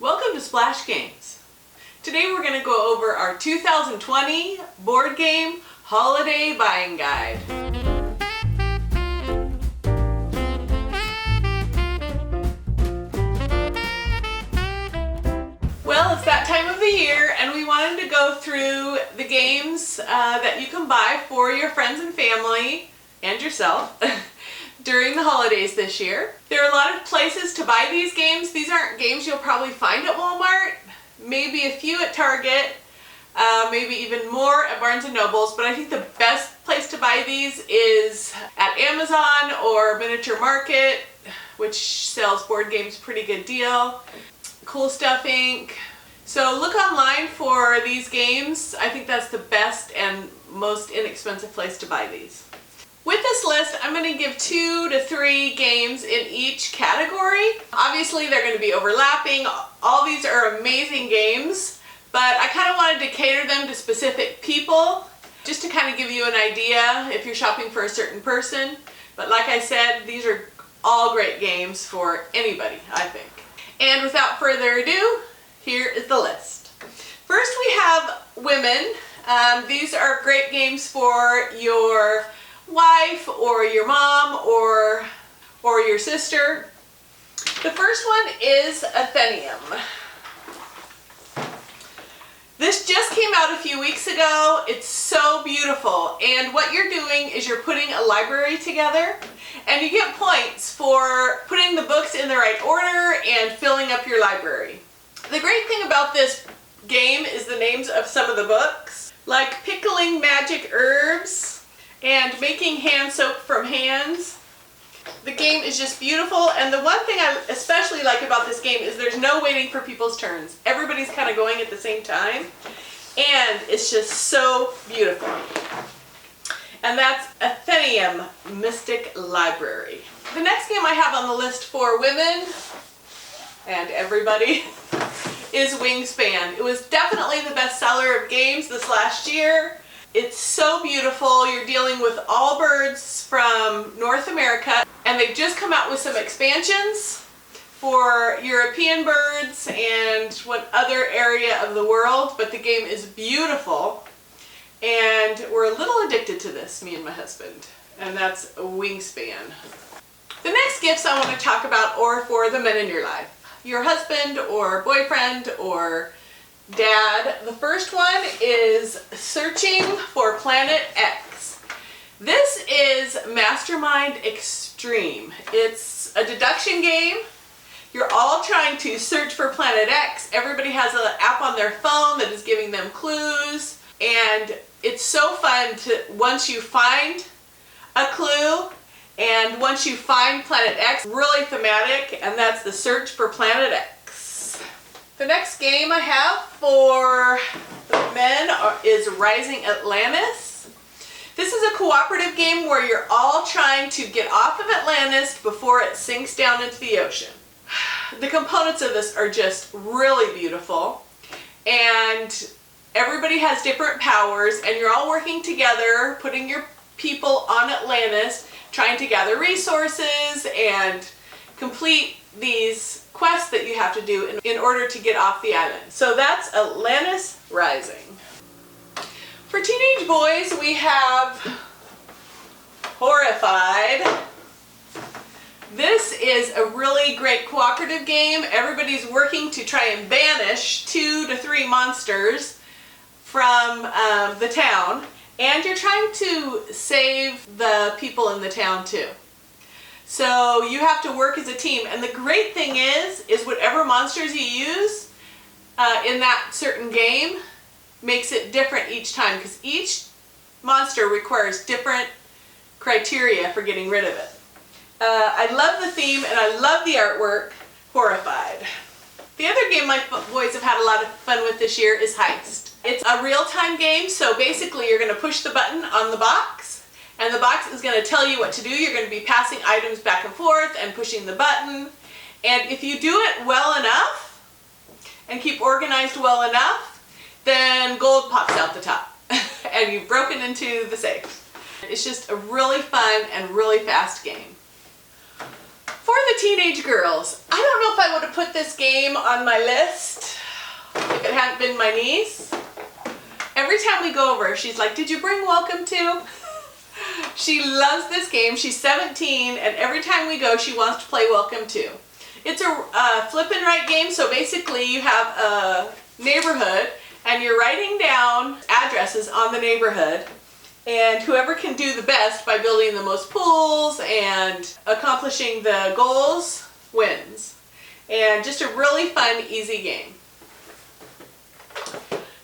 Welcome to Splash Games. Today we're going to go over our 2020 board game holiday buying guide. Well, it's that time of the year and we wanted to go through the games that you can buy for your friends and family and yourself during the holidays this year. There are a lot of places to buy these games. These aren't games you'll probably find at Walmart, maybe a few at Target, maybe even more at Barnes & Noble's, but I think the best place to buy these is at Amazon or Miniature Market, which sells board games pretty good deal. Cool Stuff Inc. So look online for these games. I think that's the best and most inexpensive place to buy these. With this list, I'm going to give 2 to 3 games in each category. Obviously, they're going to be overlapping. All these are amazing games, but I kind of wanted to cater them to specific people, just to kind of give you an idea if you're shopping for a certain person. But like I said, these are all great games for anybody, I think. And without further ado, here is the list. First, we have women. These are great games for your wife or your mom or your sister. The first one is Athenium. This just came out a few weeks ago. It's so beautiful, and what you're doing is you're putting a library together and you get points for putting the books in the right order and filling up your library. The great thing about this game is the names of some of the books, like Pickling Magic Herbs and Making Hand Soap from Hands. The game is just beautiful, and the one thing I especially like about this game is there's no waiting for people's turns. Everybody's kind of going at the same time, and it's just so beautiful. And that's Athenium Mystic Library. The next game I have on the list for women and everybody is Wingspan. It was definitely the best seller of games this last year. It's so beautiful. You're dealing with all birds from North America, and they've just come out with some expansions for European birds and one other area of the world, but the game is beautiful, and we're a little addicted to this, me and my husband, and that's Wingspan. The next gifts I want to talk about are for the men in your life, your husband or boyfriend or dad. The first one is Searching for Planet X. This is Mastermind Extreme. It's a deduction game. You're all trying to search for Planet X. Everybody has an app on their phone that is giving them clues, and it's so fun to, once you find a clue and once you find Planet X, really thematic, and that's the search for Planet X. The next game I have for the men is Rising Atlantis. This is a cooperative game where you're all trying to get off of Atlantis before it sinks down into the ocean. The components of this are just really beautiful, and everybody has different powers, and you're all working together, putting your people on Atlantis, trying to gather resources and complete these quests that you have to do in order to get off the island. So that's Atlantis Rising. For teenage boys, we have Horrified. This is a really great cooperative game. Everybody's working to try and banish 2 to 3 monsters from the town, and you're trying to save the people in the town too. So you have to work as a team, and the great thing is whatever monsters you use in that certain game makes it different each time, because each monster requires different criteria for getting rid of it. I love the theme and I love the artwork. Horrified. The other game my boys have had a lot of fun with this year is Heist. It's a real-time game, so basically you're going to push the button on the box, and the box is going to tell you what to do. You're going to be passing items back and forth and pushing the button. And if you do it well enough and keep organized well enough, then gold pops out the top and you've broken into the safe. It's just a really fun and really fast game. For the teenage girls, I don't know if I would have put this game on my list if it hadn't been my niece. Every time we go over, she's like, "Did you bring Welcome To?" She loves this game. She's 17, and every time we go, she wants to play Welcome To. It's a flip and write game, so basically you have a neighborhood, and you're writing down addresses on the neighborhood, and whoever can do the best by building the most pools and accomplishing the goals wins. And just a really fun, easy game.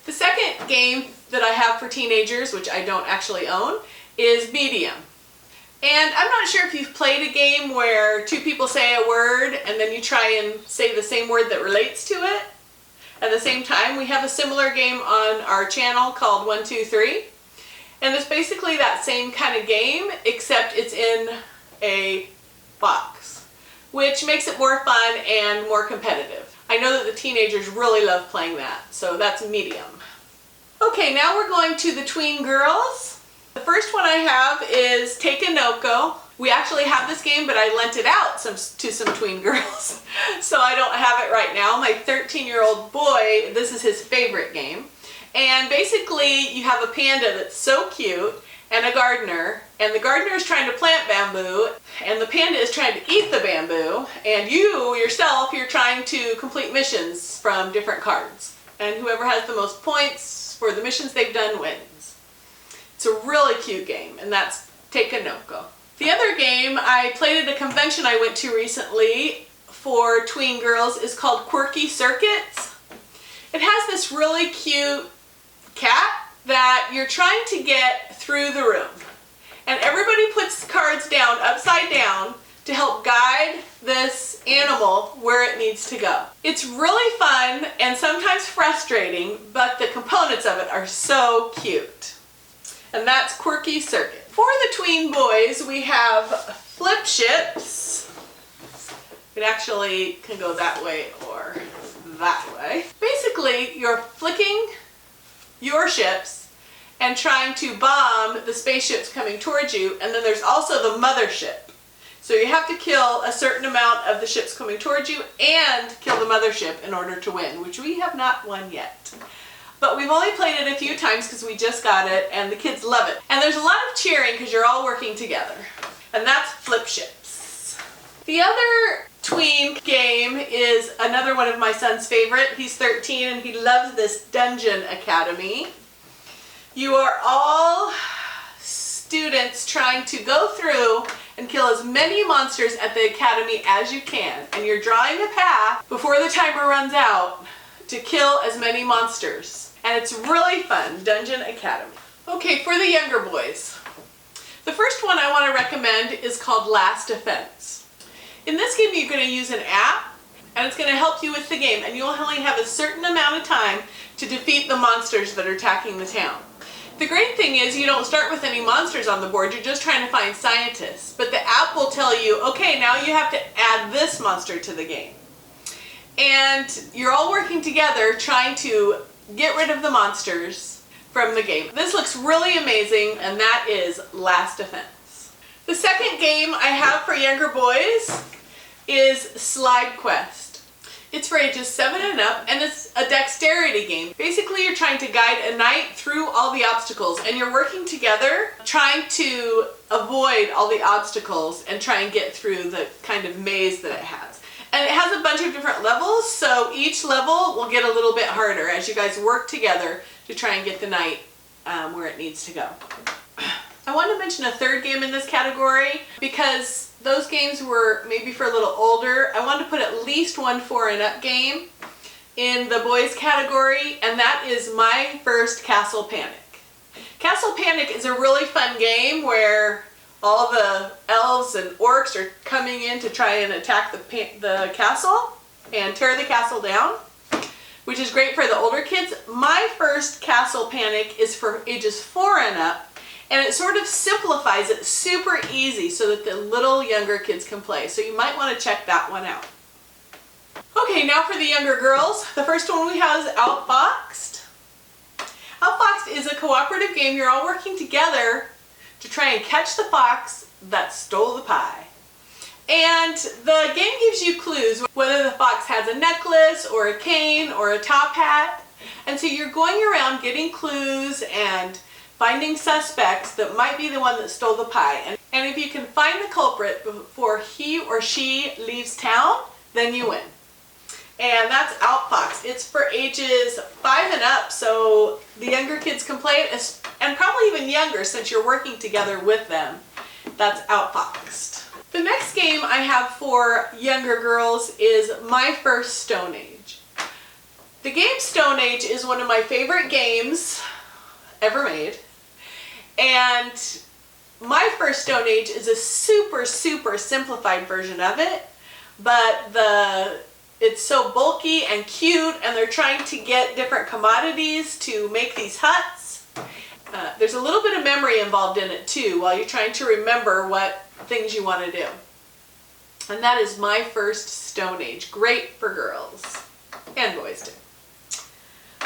The second game that I have for teenagers, which I don't actually own, is Medium. And I'm not sure if you've played a game where two people say a word and then you try and say the same word that relates to it at the same time. We have a similar game on our channel called 1, 2, 3. And it's basically that same kind of game, except it's in a box, which makes it more fun and more competitive. I know that the teenagers really love playing that, so that's Medium. Okay, now we're going to the Tween Girls. The first one I have is Take a No-Go. We actually have this game, but I lent it out to some tween girls, so I don't have it right now. My 13-year-old boy, this is his favorite game. And basically, you have a panda that's so cute, and a gardener, and the gardener is trying to plant bamboo, and the panda is trying to eat the bamboo, and you, yourself, you're trying to complete missions from different cards. And whoever has the most points for the missions they've done wins. It's a really cute game, and that's Take a No-Go. The other game I played at a convention I went to recently for tween girls is called Quirky Circuits. It has this really cute cat that you're trying to get through the room. And everybody puts cards down upside down to help guide this animal where it needs to go. It's really fun and sometimes frustrating, but the components of it are so cute. And that's Quirky Circuit. For the Tween Boys, we have flip ships. It actually can go that way or that way. Basically, you're flicking your ships and trying to bomb the spaceships coming towards you, and then there's also the mothership. So you have to kill a certain amount of the ships coming towards you and kill the mothership in order to win, which we have not won yet. But we've only played it a few times because we just got it, and the kids love it. And there's a lot of cheering because you're all working together. And that's flip ships. The other tween game is another one of my son's favorite. He's 13 and he loves this Dungeon Academy. You are all students trying to go through and kill as many monsters at the academy as you can. And you're drawing a path before the timer runs out to kill as many monsters. And it's really fun, Dungeon Academy. Okay, for the younger boys. The first one I want to recommend is called Last Defense. In this game, you're going to use an app, and it's going to help you with the game, and you'll only have a certain amount of time to defeat the monsters that are attacking the town. The great thing is you don't start with any monsters on the board, you're just trying to find scientists. But the app will tell you, okay, now you have to add this monster to the game. And you're all working together trying to get rid of the monsters from the game. This looks really amazing, and that is Last Defense. The second game I have for younger boys is Slide Quest. It's for ages 7 and up, and it's a dexterity game. Basically, you're trying to guide a knight through all the obstacles, and you're working together trying to avoid all the obstacles and try and get through the kind of maze that it has. And it has a bunch of different levels, so each level will get a little bit harder as you guys work together to try and get the knight where it needs to go. I want to mention a third game in this category because those games were maybe for a little older. I wanted to put at least one 4 and up game in the boys category, and that is My First Castle Panic. Castle Panic is a really fun game where all the elves and orcs are coming in to try and attack the castle and tear the castle down, which is great for the older kids. My First Castle Panic is for ages 4 and up, and it sort of simplifies it super easy so that the little younger kids can play. So you might want to check that one out. Okay, now for the younger girls. The first one we have is Outfoxed. Outfoxed is a cooperative game. You're all working together to try and catch the fox that stole the pie. And the game gives you clues, whether the fox has a necklace or a cane or a top hat. And so you're going around getting clues and finding suspects that might be the one that stole the pie. And if you can find the culprit before he or she leaves town, then you win. And that's Outfoxed. It's for ages 5 and up, so the younger kids can play it, and probably even younger since you're working together with them. That's Outfoxed. The next game I have for younger girls is My First Stone Age. The game Stone Age is one of my favorite games ever made. And My First Stone Age is a super simplified version of it, but it's so bulky and cute, and they're trying to get different commodities to make these huts. There's a little bit of memory involved in it too, while you're trying to remember what things you want to do. And that is My First Stone Age. Great for girls and boys too.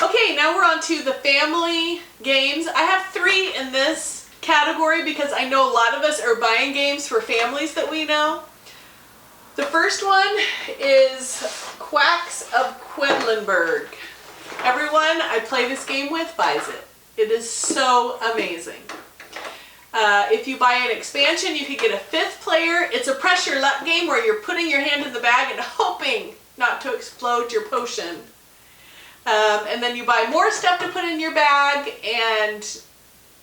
Okay, now we're on to the family games. I have 3 in this category because I know a lot of us are buying games for families that we know. The first one is Quacks of Quedlinburg. Everyone I play this game with buys it. It is so amazing. If you buy an expansion, you could get a 5th player. It's a pressure luck game where you're putting your hand in the bag and hoping not to explode your potion. And then you buy more stuff to put in your bag and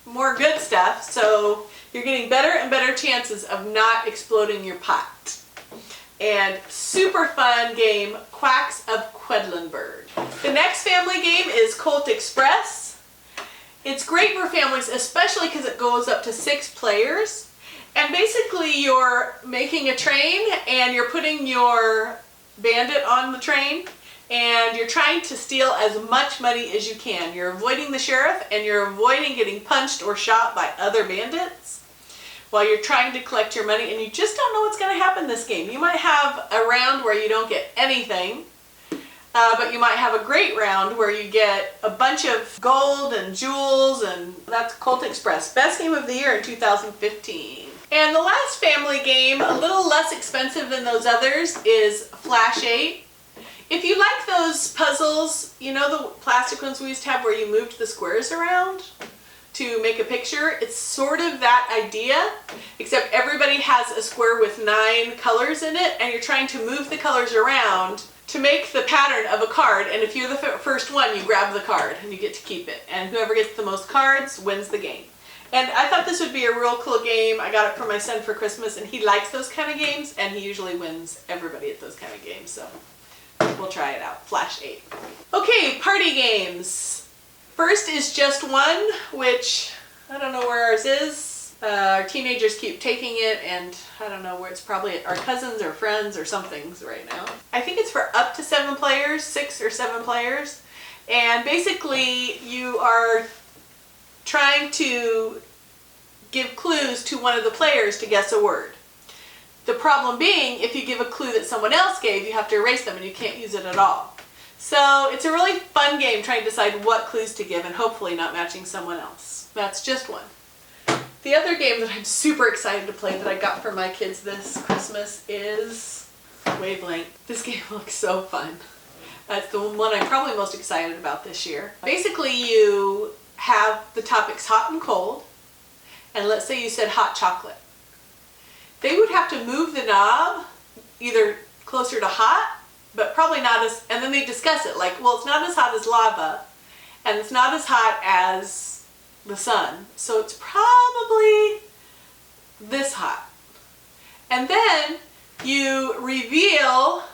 more good stuff, so you're getting better and better chances of not exploding your pot. And super fun game, Quacks of Quedlinburg. The next family game is Colt Express. It's great for families, especially because it goes up to 6 players. And basically you're making a train and you're putting your bandit on the train and you're trying to steal as much money as you can. You're avoiding the sheriff and you're avoiding getting punched or shot by other bandits while you're trying to collect your money, and you just don't know what's going to happen this game. You might have a round where you don't get anything, but you might have a great round where you get a bunch of gold and jewels, and that's Colt Express. Best game of the year in 2015. And the last family game, a little less expensive than those others, is Flash 8. If you like those puzzles, you know the plastic ones we used to have where you moved the squares around to make a picture? It's sort of that idea, except everybody has a square with 9 colors in it, and you're trying to move the colors around to make the pattern of a card, and if you're the first one, you grab the card and you get to keep it, and whoever gets the most cards wins the game. And I thought this would be a real cool game. I got it for my son for Christmas, and he likes those kind of games, and he usually wins everybody at those kind of games, so we'll try it out. Flash 8. Okay, party games. First is Just One, which I don't know where ours is. Our teenagers keep taking it, and I don't know where. It's probably our cousins or friends or something right now. I think it's for up to 7 players, 6 or 7 players. And basically you are trying to give clues to one of the players to guess a word. The problem being, if you give a clue that someone else gave, you have to erase them and you can't use it at all. So it's a really fun game trying to decide what clues to give and hopefully not matching someone else. That's Just One. The other game that I'm super excited to play that I got for my kids this Christmas is Wavelength. This game looks so fun. That's the one I'm probably most excited about this year. Basically you have the topics hot and cold, and let's say you said hot chocolate. They would have to move the knob either closer to hot, but probably not as, and then they discuss it like, well, it's not as hot as lava, and it's not as hot as the sun, so it's probably this hot. And then you reveal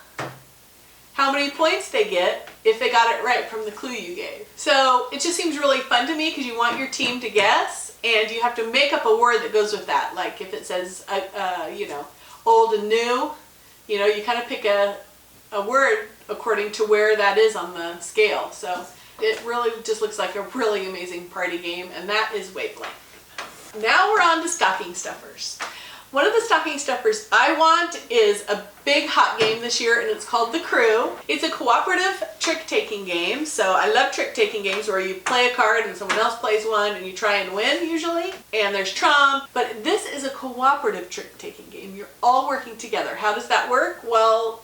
how many points they get if they got it right from the clue you gave. So it just seems really fun to me because you want your team to guess, and you have to make up a word that goes with that. Like if it says, you know, old and new, you know, you kind of pick a word according to where that is on the scale. So it really just looks like a really amazing party game, and that is Wavelength. Now we're on to stocking stuffers. One of the stocking stuffers I want is a big hot game this year, and it's called The Crew. It's a cooperative trick-taking game, so I love trick-taking games where you play a card and someone else plays one and you try and win usually, and there's trump, but this is a cooperative trick-taking game. you're all working together. How does that work? Well,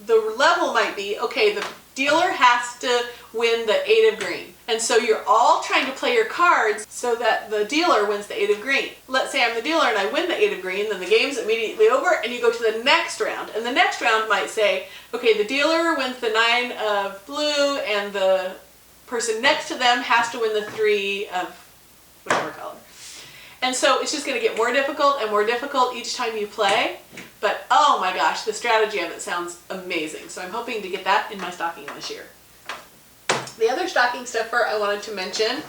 the level might be, okay, the dealer has to win the 8 of green. And so you're all trying to play your cards so that the dealer wins the 8 of green. Let's say I'm the dealer and I win the 8 of green, then the game's immediately over and you go to the next round. And the next round might say, okay, the dealer wins the 9 of blue and the person next to them has to win the 3 of whatever color. And so it's just going to get more difficult and more difficult each time you play. But oh my gosh, the strategy of it sounds amazing. So I'm hoping to get that in my stocking this year. The other stocking stuffer I wanted to mention,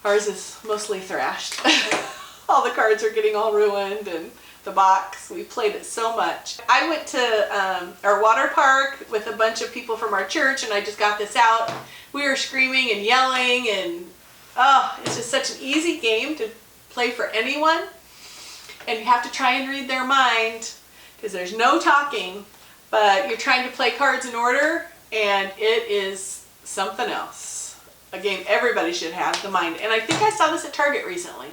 ours is mostly thrashed. All the cards are getting all ruined and the box, we played it so much. I went to our water park with a bunch of people from our church and I just got this out. We were screaming and yelling and oh, it's just such an easy game to play for anyone. And you have to try and read their mind because there's no talking, but you're trying to play cards in order and it is something else. A game everybody should have, the mind. And I think I saw this at Target recently.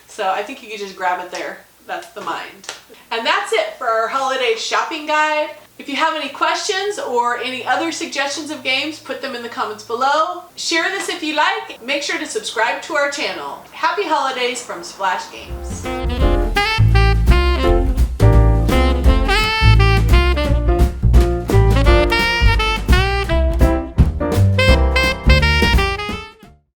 So I think you could just grab it there. That's the mind. And that's it for our holiday shopping guide. If you have any questions or any other suggestions of games, put them in the comments below. Share this if you like. Make sure to subscribe to our channel. Happy holidays from Splash Games.